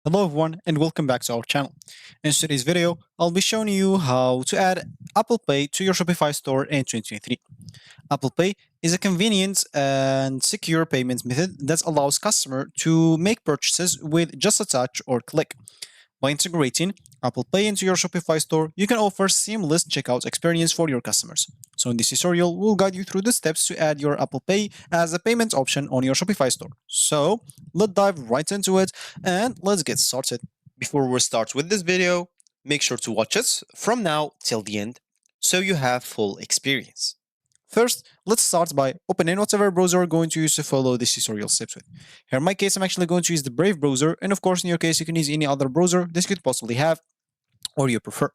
Hello everyone and welcome back to our channel. In today's video, I'll be showing you how to add Apple Pay to your Shopify store in 2023. Apple Pay is a convenient and secure payment method that allows customers to make purchases with just a touch or click. By integrating Apple Pay into your Shopify store, you can offer seamless checkout experience for your customers. So in this tutorial, we'll guide you through the steps to add your Apple Pay as a payment option on your Shopify store. So let's dive right into it and let's get started. Before we start with this video, make sure to watch us from now till the end so you have full experience. First, let's start by opening whatever browser you're going to use to follow this tutorial steps with. Here in my case, I'm actually going to use the Brave browser, and of course in your case you can use any other browser this could possibly have or you prefer.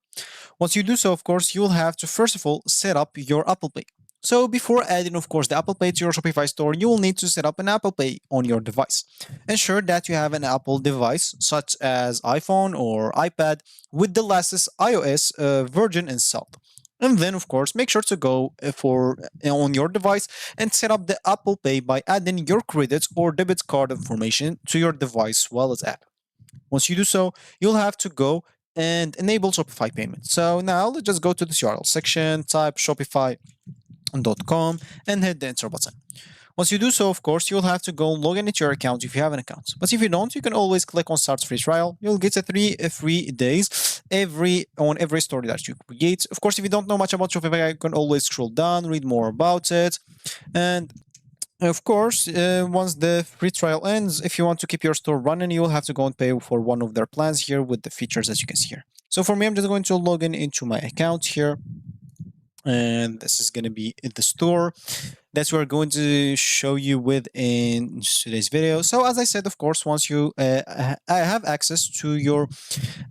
Once you do so, of course, you will have to first of all set up your Apple Pay. So before adding, of course, the Apple Pay to your Shopify store, you will need to set up an Apple Pay on your device. Ensure that you have an Apple device, such as iPhone or iPad, with the latest iOS version installed. And then, of course, make sure to go for on your device and set up the Apple Pay by adding your credit or debit card information to your device wallet app. Once you do so, you'll have to go and enable Shopify payment. So now let's just go to the URL section, type shopify.com and hit the enter button. Once you do so, of course, you'll have to go log in into your account if you have an account. But if you don't, you can always click on start free trial. You'll get a three free days on every store that you create. Of course, if you don't know much about Shopify, you can always scroll down, read more about it. And of course, once the free trial ends, if you want to keep your store running, you'll have to go and pay for one of their plans here with the features that you can see here. So for me, I'm just going to log in into my account here. And this is going to be in the store. That's what we're going to show you with in today's video. So as I said, of course, once you have access to your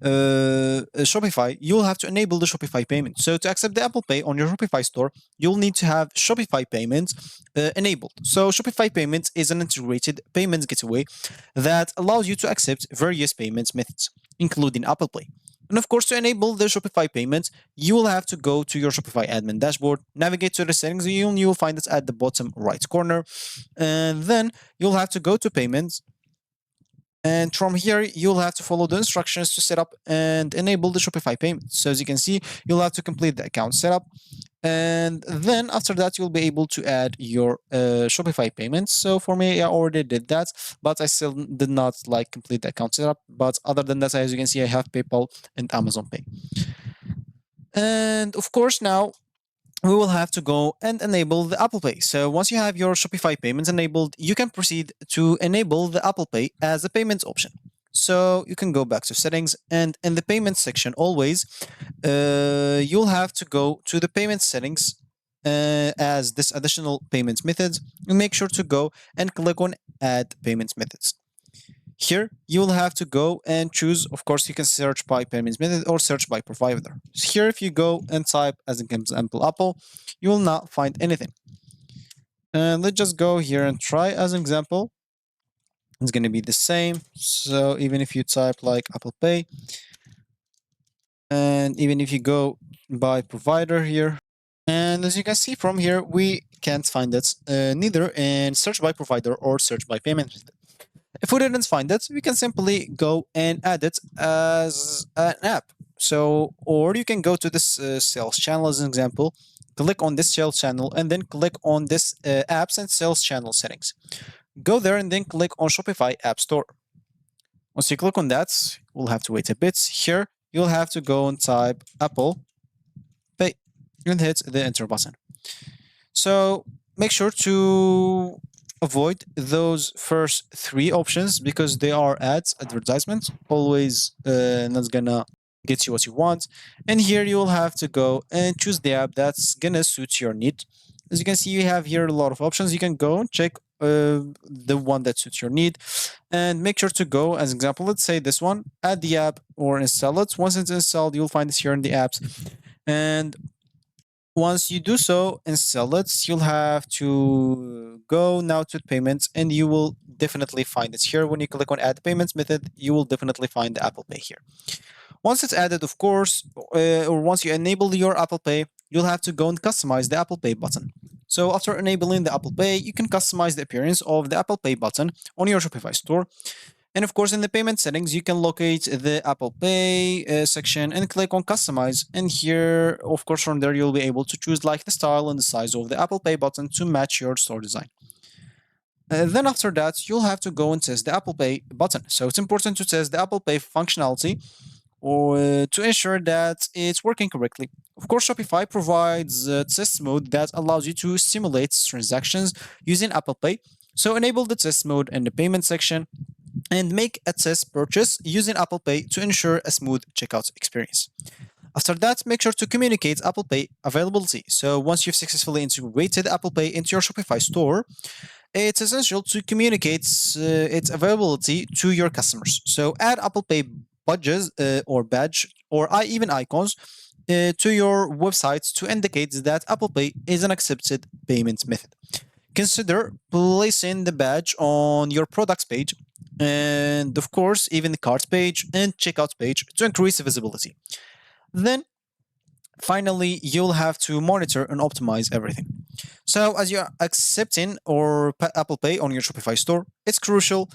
Shopify, you'll have to enable the Shopify payment. So to accept the Apple Pay on your Shopify store, you'll need to have Shopify payments enabled. So Shopify payments is an integrated payments gateway that allows you to accept various payments methods, including Apple Pay. And of course, to enable the Shopify payments, you will have to go to your Shopify admin dashboard, navigate to the settings, and you'll find it at the bottom right corner. And then you'll have to go to payments. And from here, you'll have to follow the instructions to set up and enable the Shopify payments. So as you can see, you'll have to complete the account setup. And then after that, you'll be able to add your Shopify payments. So for me, I already did that, but I still did not complete the account setup. But other than that, as you can see, I have PayPal and Amazon Pay. And of course, now we will have to go and enable the Apple Pay. So once you have your Shopify payments enabled, you can proceed to enable the Apple Pay as a payment option. So you can go back to settings, and in the payment section always, you'll have to go to the payment settings as this additional payment methods, and make sure to go and click on add payment methods. Here, you will have to go and choose, of course, you can search by payment method or search by provider. Here, if you go and type, as an example, Apple, you will not find anything. And let's just go here and try as an example. It's going to be the same. So even if you type like Apple Pay, and even if you go by provider here, and as you can see from here, we can't find it neither in search by provider or search by payment method. If we didn't find it, we can simply go and add it as an app. So, or you can go to this sales channel as an example, click on this sales channel, and then click on this apps and sales channel settings. Go there and then click on Shopify App Store. Once you click on that, we'll have to wait a bit. Here, you'll have to go and type Apple Pay and hit the enter button. So make sure to avoid those first three options because they are ads, advertisements, always not gonna get you what you want. And here you will have to go and choose the app that's gonna suit your need. As you can see, you have here a lot of options. You can go and check the one that suits your need and make sure to go, as an example, let's say this one, add the app or install it. Once it's installed, you'll find this here in the apps. And once you do so, install it, you'll have to go now to payments and you will definitely find it here. When you click on add payments method, you will definitely find the Apple Pay here. Once it's added, of course, or once you enable your Apple Pay, you'll have to go and customize the Apple Pay button. So after enabling the Apple Pay, you can customize the appearance of the Apple Pay button on your Shopify store. And of course, in the payment settings, you can locate the Apple Pay section and click on Customize. And here, of course, from there, you'll be able to choose like the style and the size of the Apple Pay button to match your store design. Then after that, you'll have to go and test the Apple Pay button. So it's important to test the Apple Pay functionality or to ensure that it's working correctly. Of course, Shopify provides a test mode that allows you to simulate transactions using Apple Pay. So enable the test mode in the payment section and make a test purchase using Apple Pay to ensure a smooth checkout experience. After that, make sure to communicate Apple Pay availability. So once you've successfully integrated Apple Pay into your Shopify store, it's essential to communicate its availability to your customers. So add Apple Pay badges or badge or even icons to your website to indicate that Apple Pay is an accepted payment method. Consider placing the badge on your products page and of course even the cart page and checkout page to increase visibility. Then finally, you'll have to monitor and optimize everything. So, as you're accepting or Apple Pay on your Shopify store, it's crucial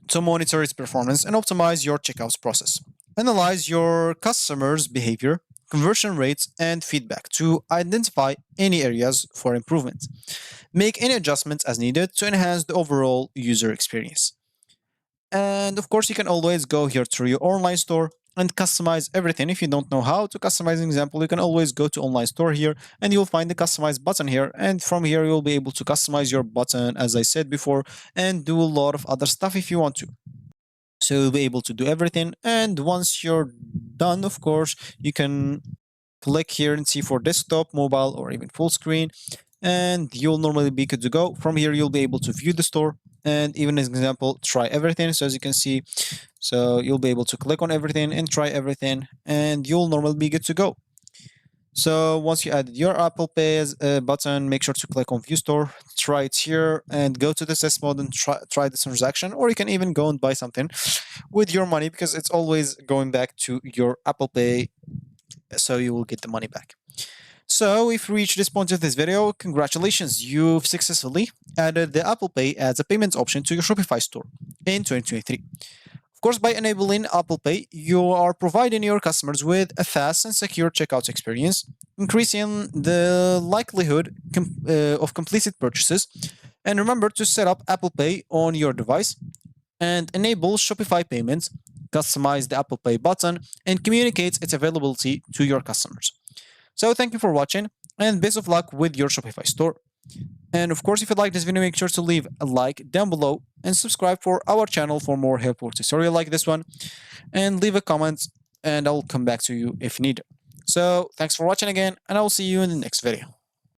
to monitor its performance and optimize your checkout process. Analyze your customers' behavior, conversion rates, and feedback to identify any areas for improvement. Make any adjustments as needed to enhance the overall user experience. And of course, you can always go here through your online store and customize everything. If you don't know how to customize an example, you can always go to online store here and you'll find the customize button here. And from here, you'll be able to customize your button, as I said before, and do a lot of other stuff if you want to. So you'll be able to do everything. And once you're done, of course, you can click here and see for desktop, mobile, or even full screen. And you'll normally be good to go. From here, you'll be able to view the store and even as an example, try everything. So as you can see, so you'll be able to click on everything and try everything and you'll normally be good to go. So once you add your Apple Pay button, make sure to click on View Store, try it here, and go to the test mode and try the transaction. Or you can even go and buy something with your money because it's always going back to your Apple Pay, so you will get the money back. So if you reach this point of this video, congratulations, you've successfully added the Apple Pay as a payment option to your Shopify store in 2023. Of course, by enabling Apple Pay, you are providing your customers with a fast and secure checkout experience, increasing the likelihood of completed purchases. And remember to set up Apple Pay on your device and enable Shopify payments, customize the Apple Pay button, and communicate its availability to your customers. So thank you for watching and best of luck with your Shopify store. And of course, if you like this video, make sure to leave a like down below and subscribe for our channel for more helpful tutorial like this one. And leave a comment and I'll come back to you if needed. So thanks for watching again and I will see you in the next video.